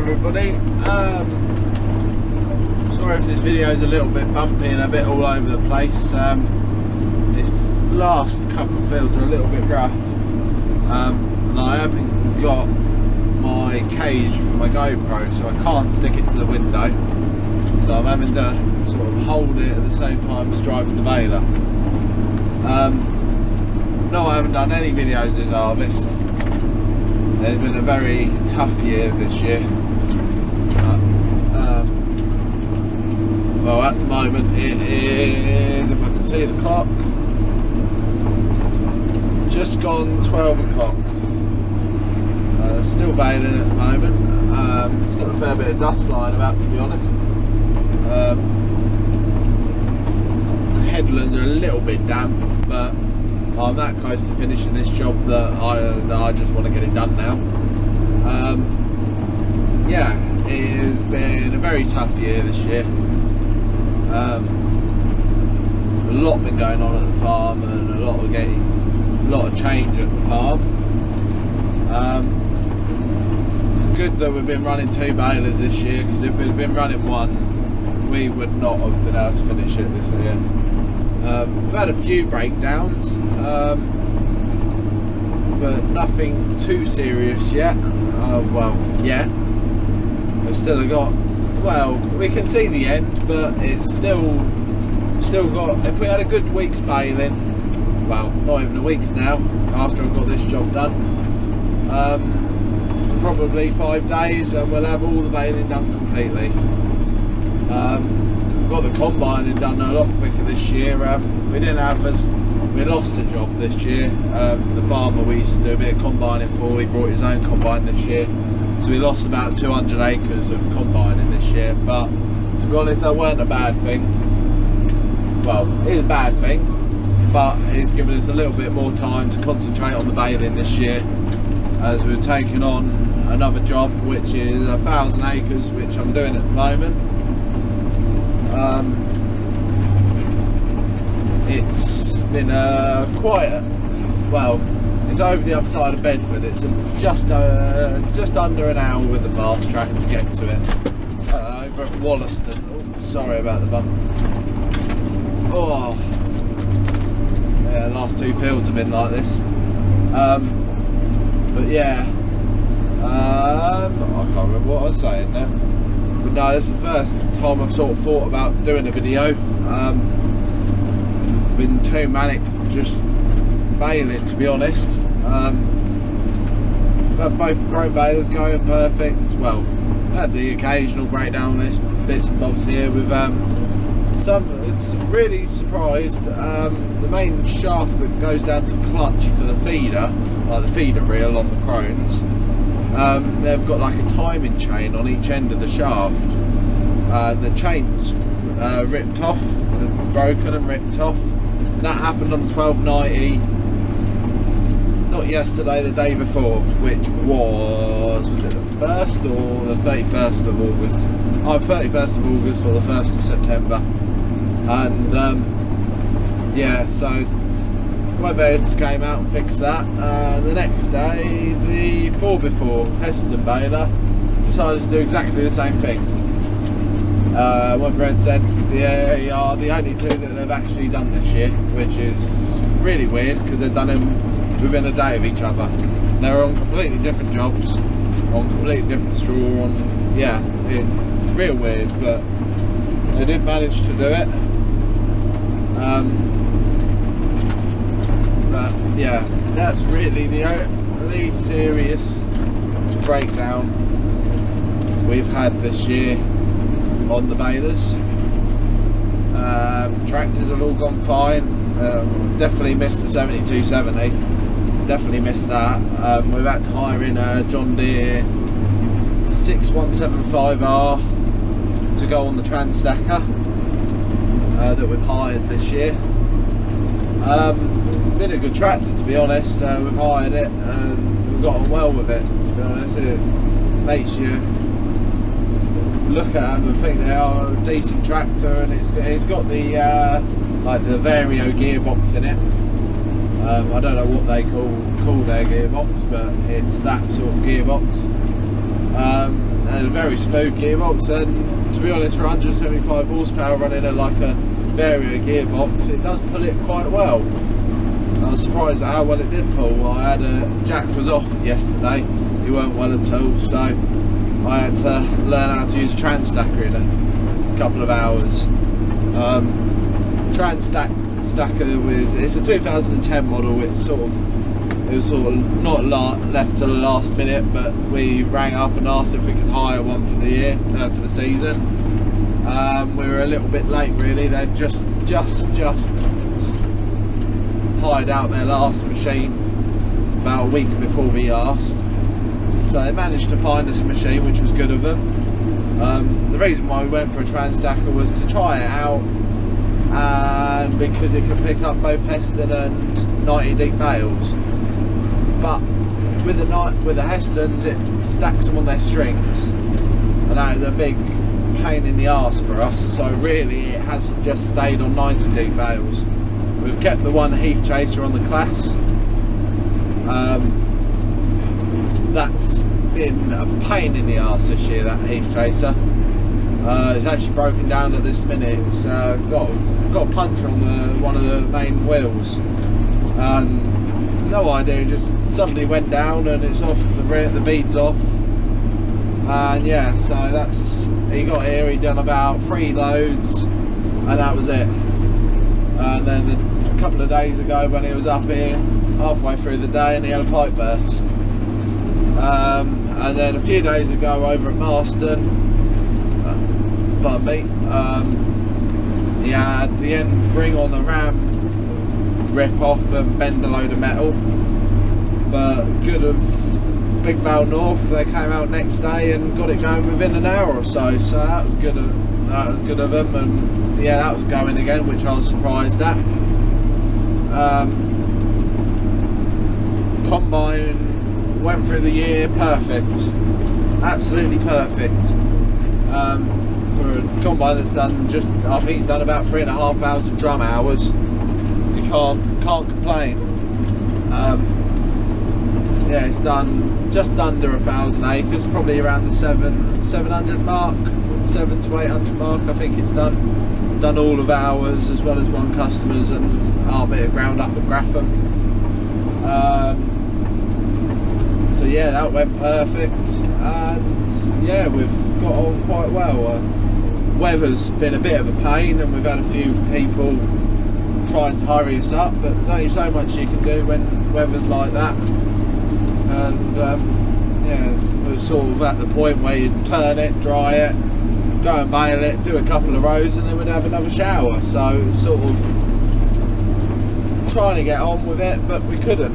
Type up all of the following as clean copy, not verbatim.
everybody. Sorry if this video is a little bit bumpy and a bit all over the place. This last couple of fields are a little bit rough, and I haven't got my cage for my GoPro, so I can't stick it to the window, so I'm having to sort of hold it at the same time as driving the baler. No, I haven't done any videos this harvest. It's been a very tough year this year. Well, at the moment it is, if I can see the clock, just gone 12 o'clock. Still baling at the moment. Still a fair bit of dust flying about, to be honest. The headlands are a little bit damp, but I'm that close to finishing this job that I just want to get it done now. Yeah, it has been a very tough year this year. A lot been going on at the farm, and a lot of change at the farm. It's good that we've been running 2 balers this year, because if we'd been running 1, we would not have been able to finish it this year. We've had a few breakdowns, but nothing too serious yet. Well, yeah, we've still got, well, we can see the end, but it's still got, if we had a good week's baling, well, not even a week's now, after I've got this job done, probably 5 days and we'll have all the baling done completely. We've got the combining done a lot quicker this year. We lost a job this year. The farmer we used to do a bit of combining for, he brought his own combine this year, so we lost about 200 acres of combining this year. But to be honest, that weren't a bad thing. Well, it is a bad thing, but it's given us a little bit more time to concentrate on the baling this year, as we're taking on another job, which is 1,000 acres, which I'm doing at the moment. It's been well, it's over the other side of Bedford. It's just under an hour with the fast track to get to it. So over at Wollaston. Oh, sorry about the bump. Oh, yeah, the last 2 fields have been like this. But yeah, I can't remember what I was saying now. But no, this is the first time I've sort of thought about doing a video. Been too manic just baling, to be honest. But both grain balers going perfect. Well, had the occasional breakdown list, bits and bobs here with some really surprised. The main shaft that goes down to clutch for the feeder, like the feeder reel on the Crones, they've got like a timing chain on each end of the shaft. The chain's ripped off, broken and ripped off. That happened on 12/90, not yesterday, the day before, which was it the 1st or the 31st of August? Oh, 31st of August or the 1st of September. And yeah, so Weathers came out and fixed that. The next day, the 4x4 Heston baler decided to do exactly the same thing. Weatherhead said they are the only 2 that they've actually done this year, which is really weird because they've done them within a day of each other. They're on completely different jobs, on completely different straw, yeah, it's real weird, but they did manage to do it. But yeah, that's really the only serious breakdown we've had this year on the balers. Tractors have all gone fine. Definitely missed the 7270, definitely missed that. We've had to hire in a John Deere 6175R to go on the Transstacker that we've hired this year. Been a good tractor, to be honest. We've hired it and we've got on well with it, to be honest. It makes you look at them and think they are a decent tractor, and it's got the like the Vario gearbox in it. I don't know what they call their gearbox, but it's that sort of gearbox. and a very smooth gearbox, and to be honest, for 175 horsepower running like a Vario gearbox, it does pull it quite well. I was surprised at how well it did pull. I had Jack was off yesterday, he weren't well at all, so I had to learn how to use a Transstacker in a couple of hours. Transstacker it's a 2010 model. It was sort of not left to the last minute, but we rang up and asked if we could hire one for the year, for the season. We were a little bit late really. They'd just hired out their last machine about a week before we asked, so they managed to find us a machine, which was good of them. The reason why we went for a Transstacker was to try it out, and because it can pick up both Heston and 90 deep bales. But with the Hestons, it stacks them on their strings, and that is a big pain in the arse for us. So really, it has just stayed on 90 deep bales. We've kept the one Heath Chaser on the class. That's been a pain in the arse this year, that Heath Chaser. It's actually broken down at this minute. It's got a puncture on one of the main wheels. No idea, it just suddenly went down and it's off, the bead's off. And yeah, so he got here, he done about 3 loads and that was it. And then a couple of days ago when he was up here, halfway through the day, and he had a pipe burst. And then a few days ago over at Marston, he had the end ring on the ram rip off and bend a load of metal, but good of Big Bale North, they came out next day and got it going within an hour or so, so that was good of them, and yeah, that was going again, which I was surprised at. Combine went through the year perfect, absolutely perfect. For a combine that's done I think he's done about 3,500 drum hours. You can't complain. Yeah, it's done just under 1,000 acres, probably around the 700 mark, 700 to 800 mark. I think it's done. It's done all of ours as well as one customer's and our bit of ground up at Grapham. So yeah, that went perfect, and yeah, we've got on quite well. Weather's been a bit of a pain, and we've had a few people trying to hurry us up, but there's only so much you can do when weather's like that. And yeah, we're sort of at the point where you turn it, dry it, go and bale it, do a couple of rows, and then we'd have another shower. So sort of trying to get on with it, but we couldn't.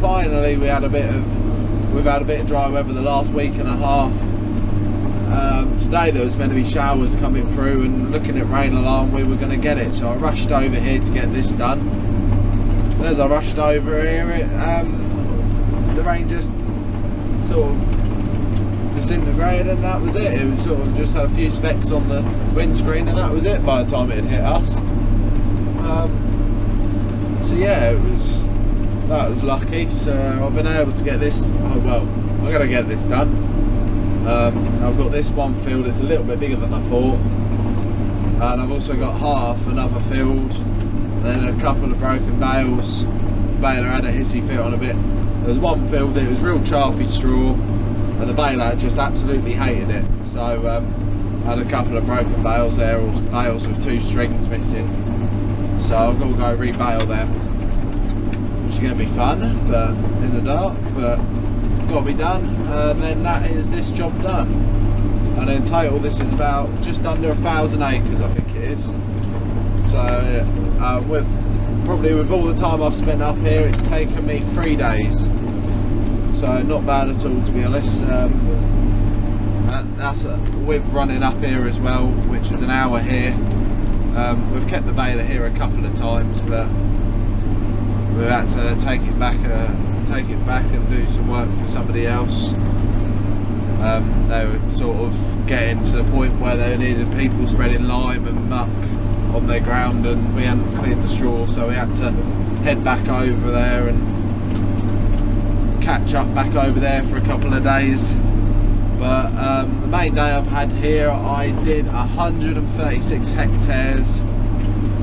Finally, we've had a bit of dry weather the last week and a half. Today there was meant to be showers coming through, and looking at rain alarm, we were going to get it, so I rushed over here to get this done. And as I rushed over here, the rain just sort of disintegrated, and that was it. It was sort of just had a few specks on the windscreen, and that was it by the time it had hit us. So yeah, that was lucky. So I've been able to get this. I've got to get this done. I've got this one field, it's a little bit bigger than I thought, and I've also got half another field, and then a couple of broken bales. The baler had a hissy fit on a bit. There was one field that was real chaffy straw, and the baler just absolutely hated it, so I had a couple of broken bales there, or bales with 2 strings missing, so I've got to go re-bale them, which is going to be fun, but in the dark, but got to be done. And then that is this job done, and in total this is about just under 1,000 acres, I think it is. So with all the time I've spent up here, it's taken me 3 days, so not bad at all, to be honest. That's with running up here as well, which is an hour here. We've kept the baler here a couple of times, but we've had to take it back and do some work for somebody else. They were sort of getting to the point where they needed people spreading lime and muck on their ground, and we hadn't cleared the straw, so we had to head back over there and catch up back over there for a couple of days. But the main day I've had here, I did 136 hectares,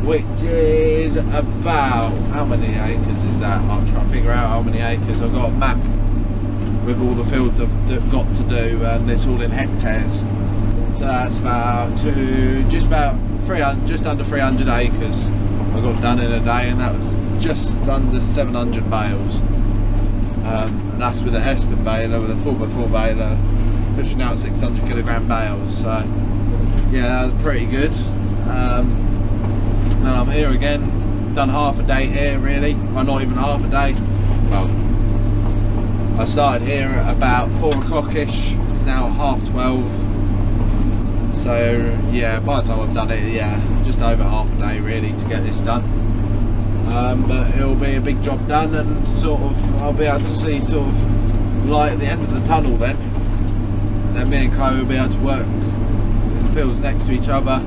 which is about, how many acres is that? I'm trying to figure out how many acres. I've got a map with all the fields I've got to do, and it's all in hectares. So that's about just under 300 acres I got done in a day, and that was just under 700 bales. And that's with a Heston baler, with a 4x4 baler, pushing out 600 kilogram bales. So yeah, that was pretty good. And I'm here again, done half a day here really, well not even half a day. Well, I started here at about 4 o'clock-ish, it's now 12:30. So yeah, by the time I've done it, yeah, just over half a day really to get this done. But it'll be a big job done, and sort of I'll be able to see sort of light at the end of the tunnel then. Then me and Chloe will be able to work in the fields next to each other,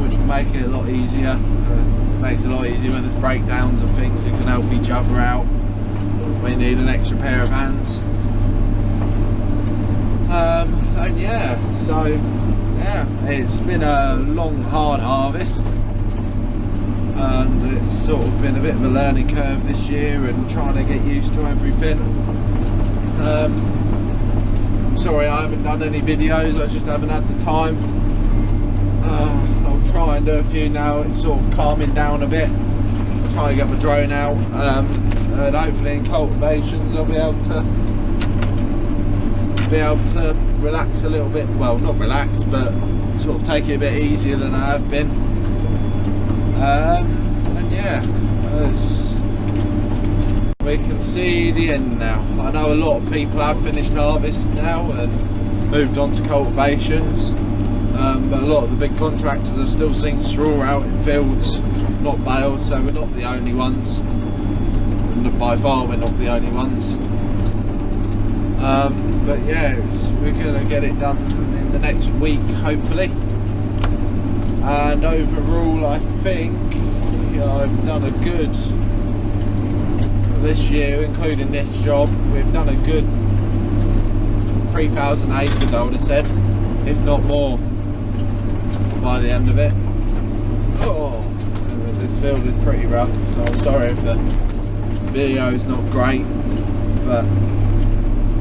which will make it a lot easier. Makes it a lot easier when there's breakdowns and things, you can help each other out when you need an extra pair of hands. And yeah, so yeah, it's been a long hard harvest, and it's sort of been a bit of a learning curve this year and trying to get used to everything. I'm sorry I haven't done any videos, I just haven't had the time. I'll try and do a few now, it's sort of calming down a bit. I'll try and get my drone out, and hopefully in cultivations I'll be able to relax a little bit. Well, not relax, but sort of take it a bit easier than I have been. And yeah, we can see the end now. I know a lot of people have finished harvest now and moved on to cultivations, but a lot of the big contractors are still seeing straw out in fields, not bales, so we're not the only ones. And by far we're not the only ones. But yeah, we're going to get it done in the next week hopefully. And overall I think I've done a good, this year including this job, we've done a good 3,000 acres I would have said, if not more, by the end of it. Oh, this field is pretty rough, so I'm sorry if the video is not great, but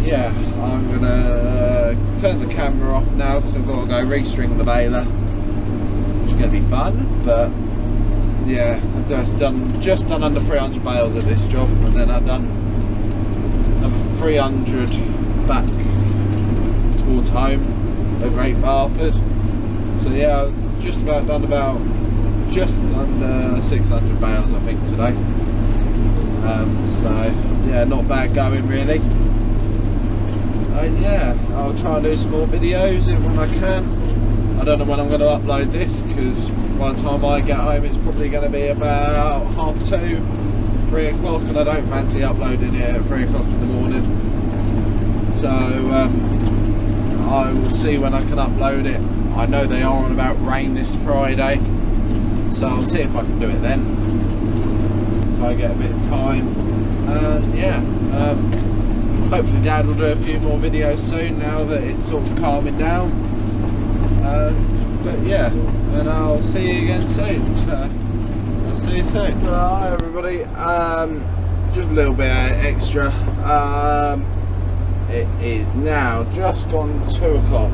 yeah, I'm gonna turn the camera off now because I've got to go restring the baler, which is going to be fun. But yeah, I've just done under 300 bales at this job, and then I've done another 300 back towards home at Great Barford. So yeah, I've just about done just under 600 bales I think today. So yeah, not bad going really. And yeah, I'll try and do some more videos when I can. I don't know when I'm going to upload this, because by the time I get home it's probably going to be about 2:30, 3 o'clock, and I don't fancy uploading it at 3 o'clock in the morning. So I will see when I can upload it. I know they are on about rain this Friday, so I'll see if I can do it then, if I get a bit of time. And yeah, hopefully Dad will do a few more videos soon now that it's sort of calming down. But yeah, and I'll see you again soon. So I'll see you soon. Hi everybody. Just a little bit extra. It is now just gone 2 o'clock,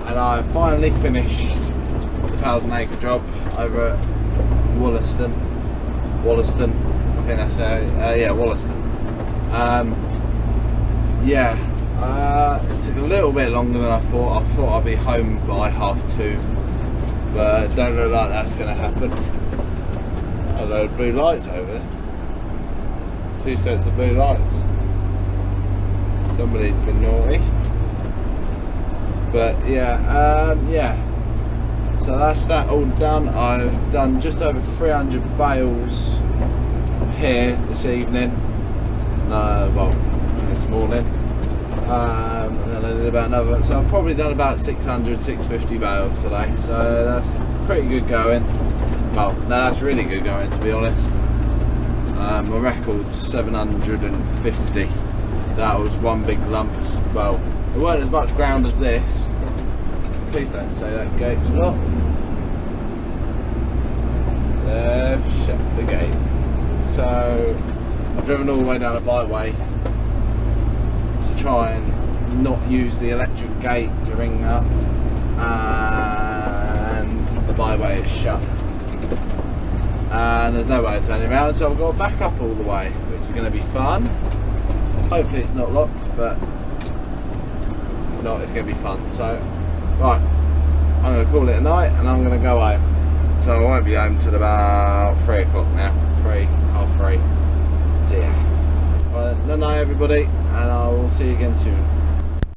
and I finally finished the 1,000 acre job over at Wollaston. I think that's yeah, Wollaston. Yeah, it took a little bit longer than I thought. I thought I'd be home by 2:30, but it don't look like that's going to happen. A load of blue lights over there. 2 sets of blue lights. Somebody's been naughty. But yeah, yeah. So that's that all done. I've done just over 300 bales here this evening. Well, this morning, and then I did about another, so I've probably done about 650 bales today, so that's pretty good going. Well, no, that's really good going, to be honest. My record's 750, that was one big lump. Well, there weren't as much ground as this. Please don't say that gate's locked. They've shut the gate. So I've driven all the way down the byway to try and not use the electric gate to ring up, and the byway is shut. And there's no way of turning around, so I've got to back up all the way, which is going to be fun. Hopefully it's not locked, but if not, it's going to be fun. So, right, I'm going to call it a night and I'm going to go home. So I won't be home till about 3 o'clock now, 3:30. See ya. Well, good night everybody, and I will see you again soon.